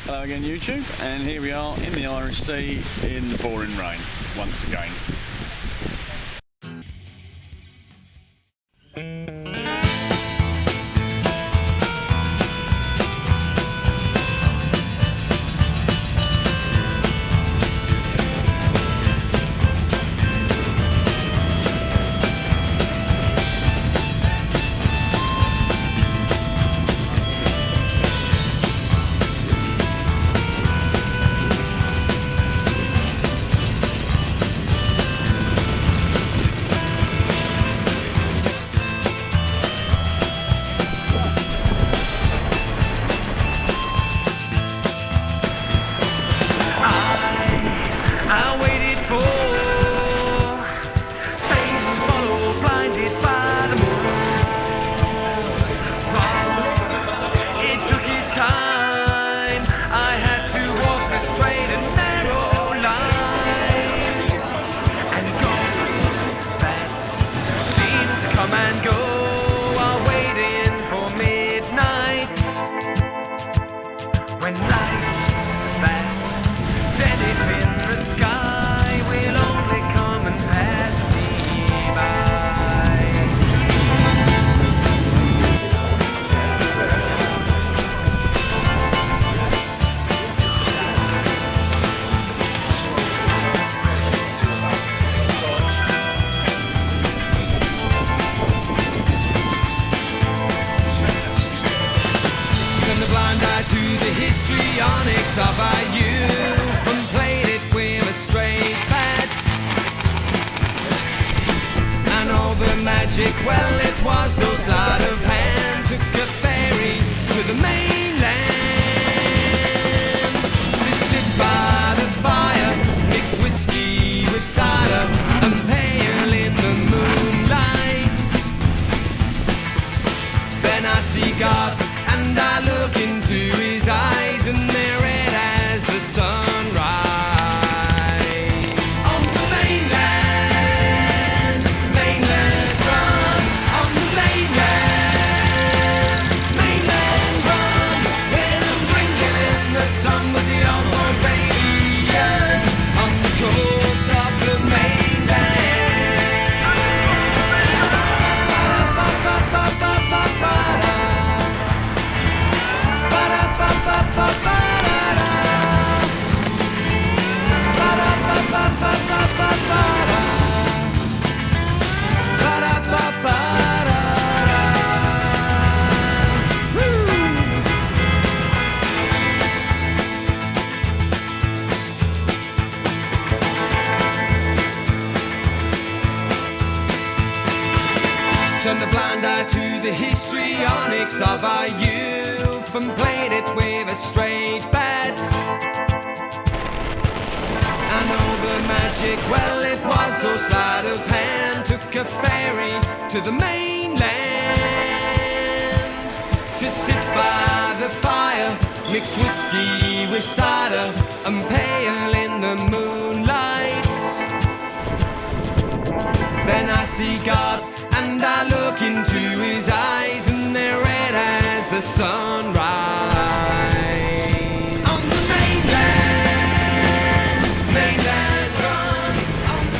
Hello again YouTube, and here we are in the Irish Sea in the pouring rain once again. Histrionics of our youth and played it with a straight bat. And all the magic, well, it was so sleight of hand. Took a ferry to the mainland to sit by the fire, mix whiskey with cider and pale in the moonlight. Then I see God and I look into his eyes, and they're red as the sunrise. On the mainland, mainland run. On the mainland, mainland run. When I'm drinking in the sun with the old boy baby, on the coast of the mainland. Turned a blind eye to the histrionics of our youth and played it with a straight bat. I know the magic, well, it was so sleight of hand. Took a ferry to the mainland to sit by the fire, mix whiskey with cider and pale in the moonlight. Then I see God and I look into his eyes, and they're red as the sunrise. On the mainland, mainland run. On the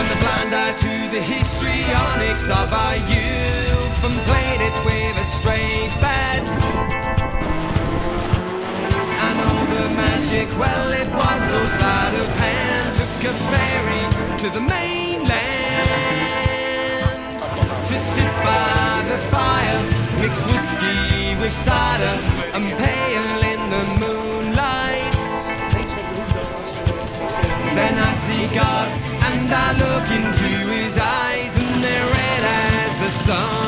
turned a blind eye to the histrionics of our youth and played it with a straight bat. I know the magic, well it was so sleight of hand. Took a ferry to the mainland to sit by the fire, mix whiskey with cider and pale in the moonlight. Then I see God and I look into his eyes and they're red as the sun.